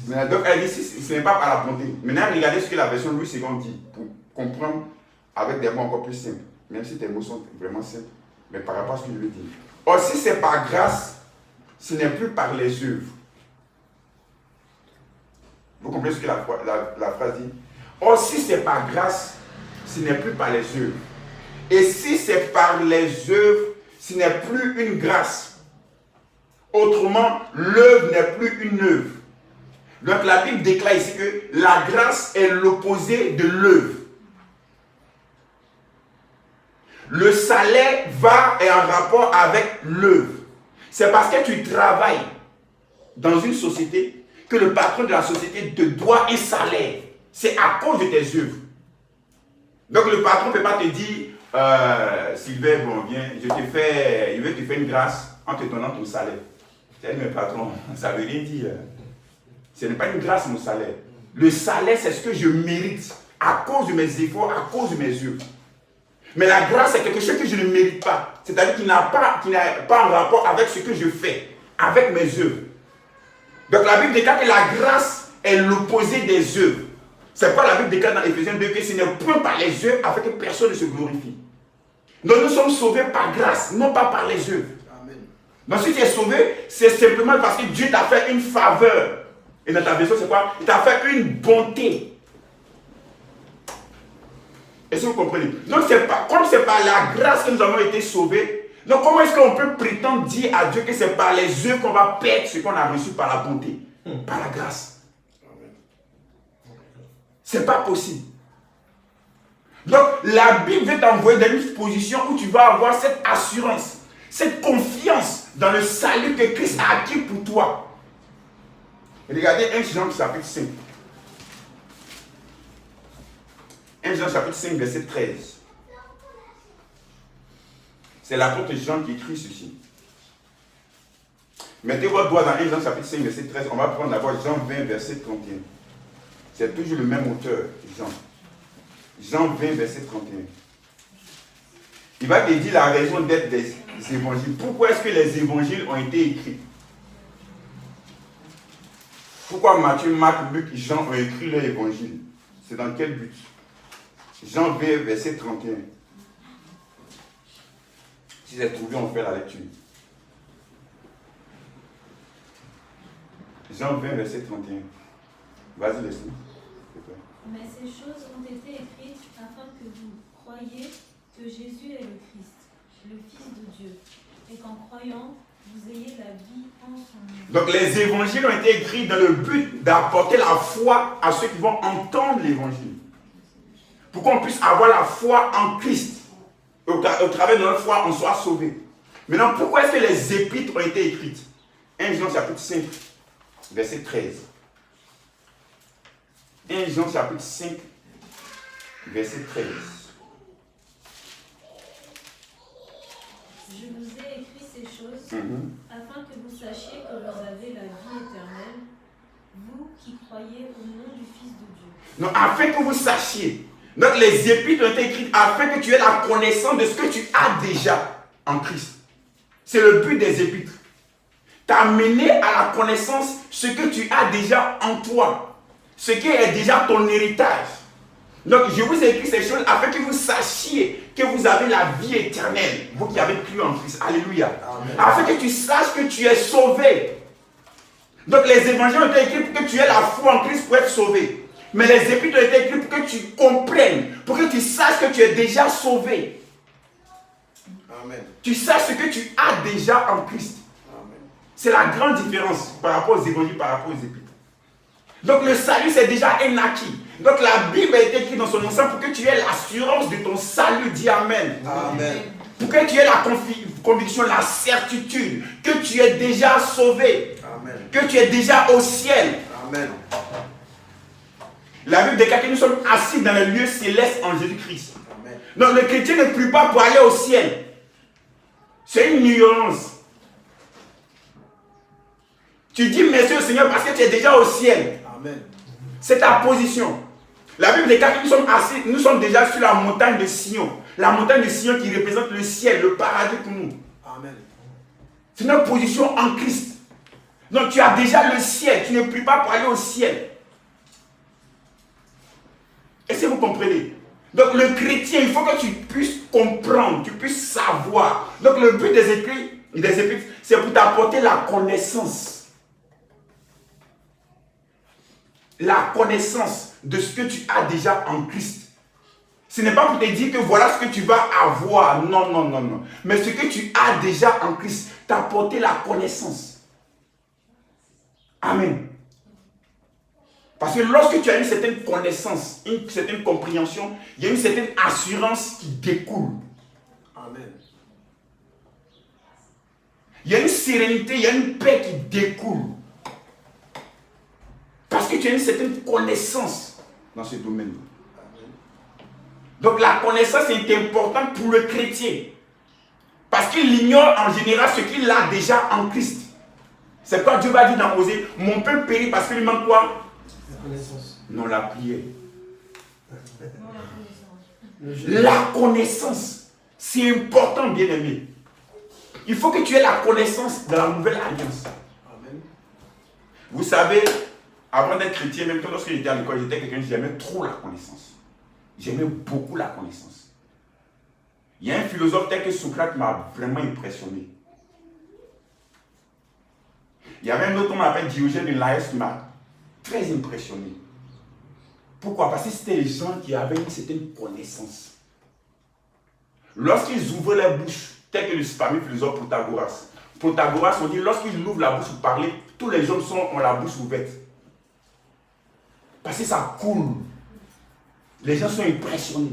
Mais donc, elle dit, ce n'est pas par la bonté. Maintenant, regardez ce que la version Louis II dit, pour comprendre avec des mots encore plus simples. Même si tes mots sont vraiment simples, mais par rapport à ce que je veux dire. Or, si c'est par grâce, ce n'est plus par les œuvres. Vous comprenez ce que la phrase dit? Or, si c'est par grâce, ce n'est plus par les œuvres. Et si c'est par les œuvres, ce n'est plus une grâce. Autrement, l'œuvre n'est plus une œuvre. Donc la Bible déclare ici que la grâce est l'opposé de l'œuvre. Le salaire est en rapport avec l'œuvre. C'est parce que tu travailles dans une société que le patron de la société te doit un salaire. C'est à cause de tes œuvres. Donc le patron ne peut pas te dire, Sylvain, bon, viens, il veut te faire une grâce en te donnant ton salaire. C'est mes patrons, ça ne veut rien dire. Ce n'est pas une grâce, mon salaire. Le salaire, c'est ce que je mérite à cause de mes efforts, à cause de mes œuvres. Mais la grâce, c'est quelque chose que je ne mérite pas. C'est-à-dire qu'il n'a pas en rapport avec ce que je fais, avec mes œuvres. Donc la Bible déclare que la grâce est l'opposé des œuvres. C'est pas la Bible déclare dans Éphésiens 2 que ce n'est point par les œuvres afin que personne ne se glorifie. Donc nous sommes sauvés par grâce, non pas par les œuvres. Donc si tu es sauvé, c'est simplement parce que Dieu t'a fait une faveur. Et dans ta version, c'est quoi? Il t'a fait une bonté. Est-ce que vous comprenez? Donc comme c'est par la grâce que nous avons été sauvés, donc comment est-ce qu'on peut prétendre dire à Dieu que c'est par les œuvres qu'on va perdre ce qu'on a reçu par la bonté? Par la grâce. C'est pas possible. Donc la Bible veut t'envoyer dans une position où tu vas avoir cette assurance, cette confiance dans le salut que Christ a acquis pour toi. Regardez 1 Jean chapitre 5. 1 Jean chapitre 5, verset 13. C'est l'apôtre Jean qui écrit ceci. Mettez votre doigt dans 1 Jean chapitre 5, verset 13. On va prendre d'abord Jean 20, verset 31. C'est toujours le même auteur, Jean. Jean 20, verset 31. Il va te dire la raison d'être des évangiles. Pourquoi est-ce que les évangiles ont été écrits? Pourquoi Matthieu, Marc, Luc, Jean ont écrit leur évangile? C'est dans quel but? Jean 20, verset 31. Si c'est trouvé, on fait la lecture. Jean 20, verset 31. Vas-y, laisse-nous. Mais ces choses ont été écrites afin que vous croyiez que Jésus est le Christ, le Fils de Dieu, et qu'en croyant, vous ayez la vie en son nom. Donc les évangiles ont été écrits dans le but d'apporter la foi à ceux qui vont entendre l'évangile. Pour qu'on puisse avoir la foi en Christ. Au travers de notre foi, on soit sauvé. Maintenant, pourquoi est-ce que les épîtres ont été écrites? 1 Jean chapitre 5, verset 13. 1 Jean chapitre 5, verset 13. Je vous ai écrit ces choses afin que vous sachiez que vous avez la vie éternelle vous qui croyez au nom du Fils de Dieu. Non, afin que vous sachiez. Donc les épîtres ont été écrites afin que tu aies la connaissance de ce que tu as déjà en Christ. C'est le but des épîtres. T'amener à la connaissance ce que tu as déjà en toi. Ce qui est déjà ton héritage. Donc je vous ai écrit ces choses afin que vous sachiez que vous avez la vie éternelle. Vous qui avez cru en Christ. Alléluia. Amen. Afin que tu saches que tu es sauvé. Donc les évangiles ont été écrits pour que tu aies la foi en Christ pour être sauvé. Mais les épîtres ont été écrits pour que tu comprennes, pour que tu saches que tu es déjà sauvé. Amen. Tu saches ce que tu as déjà en Christ. Amen. C'est la grande différence par rapport aux évangiles, par rapport aux épîtres. Donc le salut, c'est déjà un acquis. Donc la Bible a été écrite dans son ensemble pour que tu aies l'assurance de ton salut. Dis Amen. Amen. Pour que tu aies la conviction, la certitude que tu es déjà sauvé. Amen. Que tu es déjà au ciel. Amen. La Bible déclare que nous sommes assis dans les lieux célestes en Jésus-Christ. Amen. Donc le chrétien ne prie pas pour aller au ciel. C'est une ignorance. Tu dis merci au Seigneur parce que tu es déjà au ciel. Amen. C'est ta position. La Bible déclare que nous sommes assis, nous sommes déjà sur la montagne de Sion. La montagne de Sion qui représente le ciel, le paradis pour nous. Amen. C'est notre position en Christ. Donc tu as déjà le ciel. Tu ne pries pas pour aller au ciel. Est-ce que vous comprenez? Donc le chrétien, il faut que tu puisses comprendre, tu puisses savoir. Donc le but des épîtres, c'est pour t'apporter la connaissance. La connaissance de ce que tu as déjà en Christ. Ce n'est pas pour te dire que voilà ce que tu vas avoir. Non, non, non, non. Mais ce que tu as déjà en Christ, t'apporter la connaissance. Amen. Parce que lorsque tu as une certaine connaissance, une certaine compréhension, il y a une certaine assurance qui découle. Amen. Il y a une sérénité, il y a une paix qui découle. Parce que tu as une certaine connaissance dans ce domaine. Donc la connaissance est importante pour le chrétien. Parce qu'il ignore en général ce qu'il a déjà en Christ. C'est quoi Dieu va dire dans Osée, mon peuple périt parce qu'il lui manque quoi? La connaissance. Non, la prière. Non, la connaissance. Le jeûne. La connaissance, c'est important, bien-aimé. Il faut que tu aies la connaissance de la nouvelle alliance. Amen. Vous savez, avant d'être chrétien, même quand lorsque j'étais à l'école, j'étais quelqu'un qui j'aimais trop la connaissance. J'aimais beaucoup la connaissance. Il y a un philosophe tel que Socrate m'a vraiment impressionné. Il y avait un autre qu'on m'appelle Diogène de Laërce qui m'a très impressionné. Pourquoi? Parce que c'était les gens qui avaient une certaine connaissance. Lorsqu'ils ouvraient leur bouche, tel que le fameux philosophe Protagoras, on dit lorsqu'ils ouvrent la bouche pour parler, tous les gens ont la bouche ouverte. Parce que ça coule. Les gens sont impressionnés.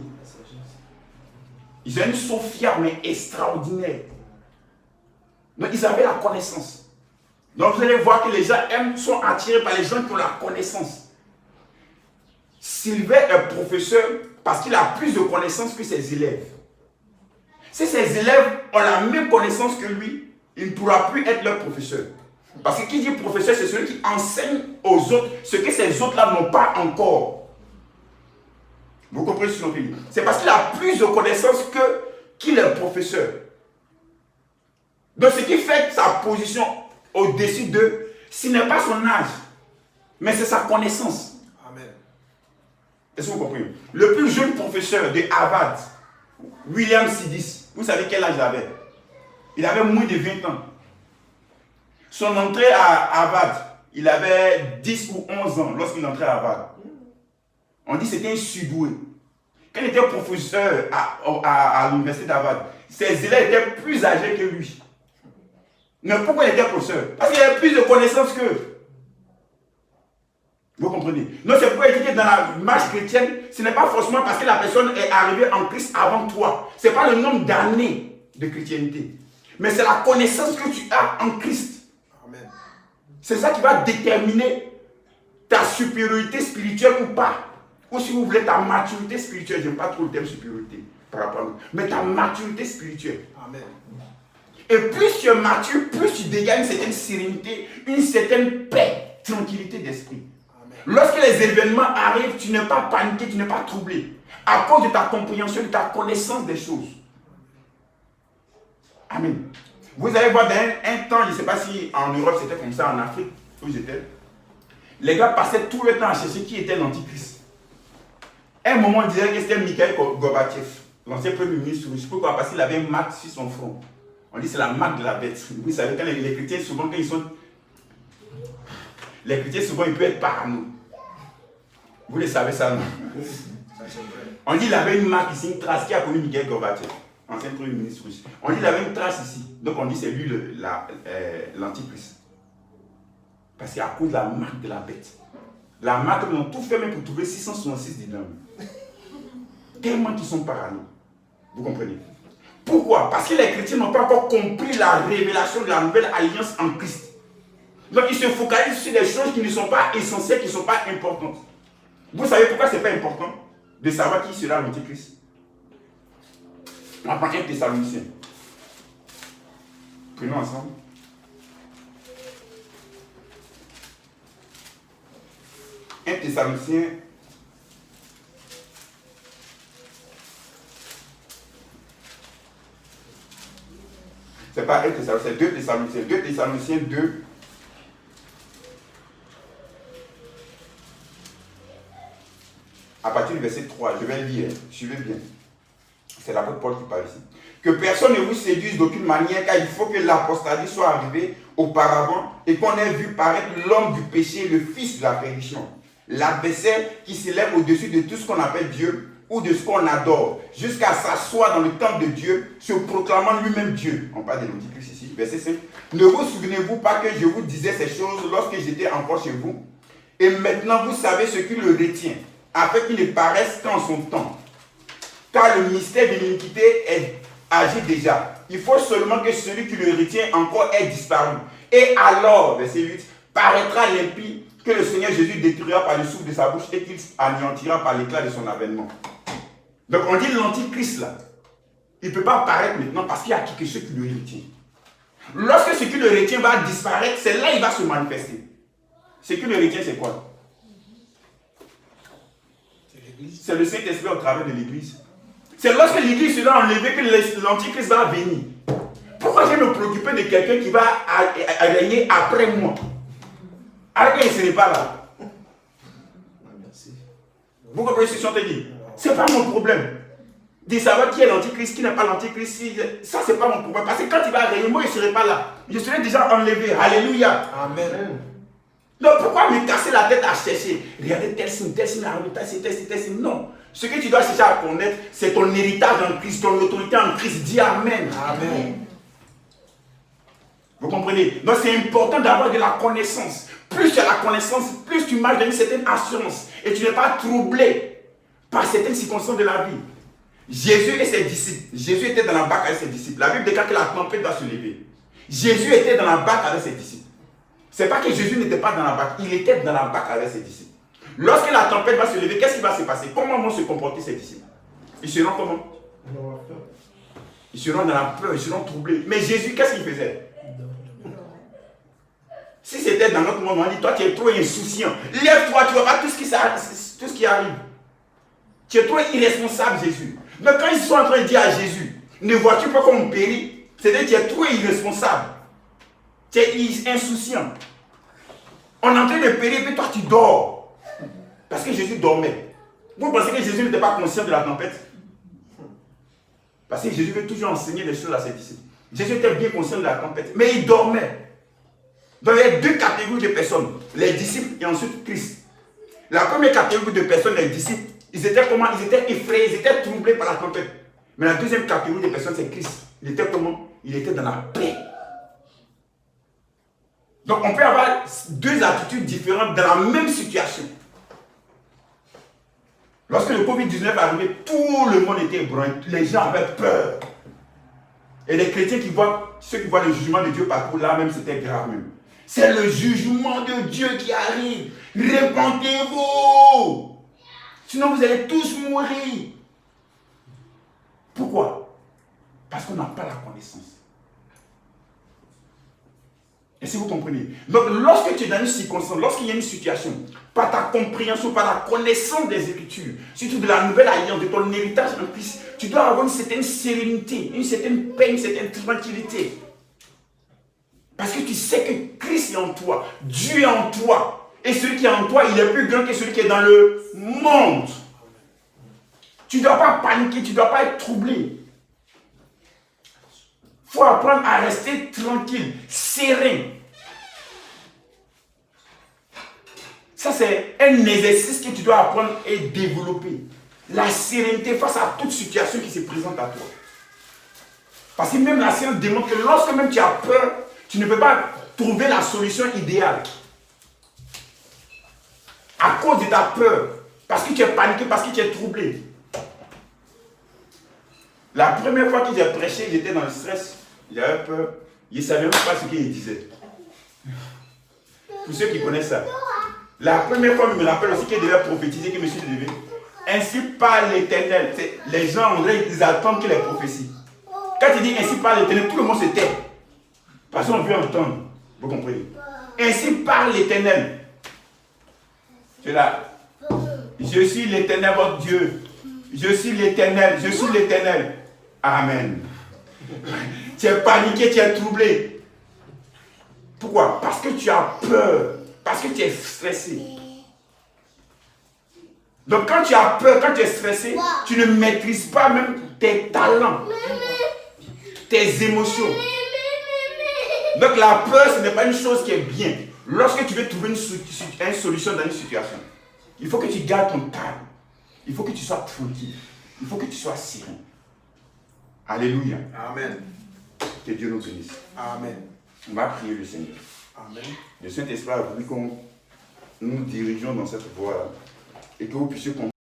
Ils ont une sophia, mais extraordinaire. Donc ils avaient la connaissance. Donc vous allez voir que les gens sont attirés par les gens qui ont la connaissance. Sylvain est professeur parce qu'il a plus de connaissances que ses élèves. Si ses élèves ont la même connaissance que lui, il ne pourra plus être leur professeur. Parce que qui dit professeur, c'est celui qui enseigne aux autres ce que ces autres-là n'ont pas encore. Vous comprenez ce que je veux dire? C'est parce qu'il a plus de connaissances qu'il est professeur. Donc ce qui fait sa position au-dessus d'eux, ce n'est pas son âge, mais c'est sa connaissance. Amen. Est-ce que vous comprenez? Le plus jeune professeur de Harvard, William Sidis, vous savez quel âge il avait? Il avait moins de 20 ans. Son entrée à Harvard, il avait 10 ou 11 ans lorsqu'il entrait à Harvard. On dit que c'était un surdoué. Quand il était professeur à l'université d'Harvard, ses élèves étaient plus âgés que lui. Mais pourquoi il était professeur? Parce qu'il avait plus de connaissances qu'eux. Vous comprenez? Donc c'est pourquoi il dit que dans la marche chrétienne, ce n'est pas forcément parce que la personne est arrivée en Christ avant toi. Ce n'est pas le nombre d'années de chrétienté. Mais c'est la connaissance que tu as en Christ. Amen. C'est ça qui va déterminer ta supériorité spirituelle ou pas. Ou si vous voulez ta maturité spirituelle. Je n'aime pas trop le terme supériorité par rapport à nous. Mais ta maturité spirituelle. Amen. Et plus tu es mature, plus tu dégages une certaine sérénité, une certaine paix, tranquillité d'esprit. Lorsque les événements arrivent, tu n'es pas paniqué, tu n'es pas troublé. À cause de ta compréhension, de ta connaissance des choses. Amen. Vous allez voir dans un temps, je ne sais pas si en Europe c'était comme ça, en Afrique, où j'étais. Les gars passaient tout le temps à chercher qui était l'antichrist. À un moment, on disait que c'était Mikhail Gorbatchev, l'ancien premier ministre russe. Pourquoi? Parce qu'il avait une marque sur son front. On dit c'est la marque de la bête. Vous savez, quand les chrétiens, souvent, quand ils sont. Les chrétiens, souvent, ils peuvent être parano. Vous le savez ça, non? On dit qu'il avait une marque ici, une trace qui a connu Mikhail Gorbatchev, ancien premier ministre russe. On dit qu'il avait une trace ici. Donc on dit c'est lui l'antichrist. Parce qu'à cause de la marque de la bête. La marque, ils ont tout fait même pour trouver 666 dedans. Tellement qu'ils sont parano. Vous comprenez? Pourquoi? Parce que les chrétiens n'ont pas encore compris la révélation de la nouvelle alliance en Christ. Donc ils se focalisent sur des choses qui ne sont pas essentielles, qui ne sont pas importantes. Vous savez pourquoi ce n'est pas important de savoir qui sera l'antichrist? On va prendre un Thessalonicien. Prenons ensemble. Un Thessalonicien. C'est pas un Thessalonicien, c'est 2 Thessaloniciens. 2 Thessaloniciens 2. À partir du verset 3, je vais le lire, suivez bien. C'est l'apôtre Paul qui parle ici. Que personne ne vous séduise d'aucune manière, car il faut que l'apostasie soit arrivée auparavant et qu'on ait vu paraître l'homme du péché, le fils de la perdition. L'adversaire qui s'élève au-dessus de tout ce qu'on appelle Dieu ou de ce qu'on adore, jusqu'à s'asseoir dans le temple de Dieu, se proclamant lui-même Dieu. On parle de l'antichrist ici, verset 5. Ne vous souvenez-vous pas que je vous disais ces choses lorsque j'étais encore chez vous? Et maintenant vous savez ce qui le retient, afin qu'il ne paraisse qu'en son temps. Car le mystère de l'iniquité est agi déjà. Il faut seulement que celui qui le retient encore ait disparu. Et alors, verset 8, paraîtra l'impie que le Seigneur Jésus détruira par le souffle de sa bouche et qu'il anéantira par l'éclat de son avènement. Donc on dit l'antichrist là, il ne peut pas apparaître maintenant parce qu'il y a quelque chose qui le retient. Lorsque ce qui le retient va disparaître, c'est là qu'il va se manifester. Ce qui le retient, c'est quoi? C'est le Saint-Esprit au travers de l'Église. C'est lorsque l'Église sera enlevée que l'antichrist va venir. Pourquoi je vais me préoccuper de quelqu'un qui va régner après moi? Alors qu'il ne serait pas là. Vous comprenez ce que je suis en train de dire? Ce n'est pas mon problème. De savoir qui est l'antichrist, qui n'est pas l'antichrist, ça c'est pas mon problème. Parce que quand il va régner, moi je ne serai pas là. Je serai déjà enlevé. Alléluia. Amen. Donc pourquoi me casser la tête à chercher? Regardez tel signe, tel signe, tel signe. Non. Ce que tu dois chercher à connaître, c'est ton héritage en Christ, ton autorité en Christ. Dis Amen. Amen. Vous comprenez? Donc c'est important d'avoir de la connaissance. Plus tu as la connaissance, plus tu marches dans une certaine assurance. Et tu n'es pas troublé par certaines circonstances de la vie. Jésus et ses disciples. Jésus était dans la barque avec ses disciples. La Bible déclare que la tempête va se lever. Jésus était dans la barque avec ses disciples. Ce n'est pas que Jésus n'était pas dans la barque, il était dans la barque avec ses disciples. Lorsque la tempête va se lever, qu'est-ce qui va se passer? Comment vont se comporter ses disciples? Ils seront comment? Ils seront dans la peur, ils seront troublés. Mais Jésus, qu'est-ce qu'il faisait? Si c'était dans notre monde, on dit, toi tu es trop insouciant. Lève-toi, tu ne vois pas tout ce qui arrive. Tu es trop irresponsable, Jésus. Donc quand ils sont en train de dire à Jésus, ne vois-tu pas comme on périt? C'est-à-dire que tu es trop irresponsable. Tu es insouciant. On est en train de périr, puis toi tu dors. Parce que Jésus dormait. Vous pensez que Jésus n'était pas conscient de la tempête? Parce que Jésus veut toujours enseigner des choses à ses disciples. Jésus était bien conscient de la tempête, mais il dormait. Donc il y a deux catégories de personnes, les disciples et ensuite Christ. La première catégorie de personnes, les disciples, ils étaient comment? Ils étaient effrayés, ils étaient troublés par la tempête. Mais la deuxième catégorie de personnes, c'est Christ. Il était comment? Il était dans la paix. Donc on peut avoir deux attitudes différentes dans la même situation. Lorsque le Covid-19 est arrivé, tout le monde était ébranlé. Les gens avaient peur. Et les chrétiens qui voient, ceux qui voient le jugement de Dieu partout, là même c'était grave même. C'est le jugement de Dieu qui arrive. Répentez-vous. Sinon vous allez tous mourir. Pourquoi? Parce qu'on n'a pas la connaissance. Est-ce que vous comprenez? Donc, lorsque tu es dans une circonstance, lorsqu'il y a une situation, par ta compréhension, par la connaissance des Écritures, surtout de la nouvelle alliance, de ton héritage en Christ, tu dois avoir une certaine sérénité, une certaine paix, une certaine tranquillité. Parce que tu sais que Christ est en toi, Dieu est en toi. Et celui qui est en toi, il est plus grand que celui qui est dans le monde. Tu ne dois pas paniquer, tu ne dois pas être troublé. Il faut apprendre à rester tranquille, serein. Ça, c'est un exercice que tu dois apprendre et développer. La sérénité face à toute situation qui se présente à toi. Parce que même la science démontre que lorsque même tu as peur, tu ne peux pas trouver la solution idéale. À cause de ta peur. Parce que tu es paniqué, parce que tu es troublé. La première fois que j'ai prêché, j'étais dans le stress. J'avais peur. Je ne savais même pas ce qu'il disait. Pour ceux qui connaissent ça. La première fois, je me rappelle aussi qu'il devait prophétiser, que je me suis levé. Ainsi parle l'Éternel. Les gens, ils attendent que les prophéties. Quand il dit ainsi parle l'Éternel, tout le monde se tait. Parce qu'on veut entendre. Vous comprenez? Ainsi parle l'Éternel. C'est là. Je suis l'Éternel, votre Dieu. Je suis l'Éternel. Je suis l'Éternel. Amen. Tu es paniqué, tu es troublé. Pourquoi? Parce que tu as peur. Parce que tu es stressé. Donc quand tu as peur, quand tu es stressé, tu ne maîtrises pas même tes talents, tes émotions. Donc la peur, ce n'est pas une chose qui est bien. Lorsque tu veux trouver une solution dans une situation, il faut que tu gardes ton calme. Il faut que tu sois tranquille. Il faut que tu sois serein. Alléluia. Amen. Que Dieu nous bénisse. Amen. On va prier le Seigneur. Amen. Le Saint-Esprit a voulu qu'on nous dirigeons dans cette voie-là et que vous puissiez comprendre.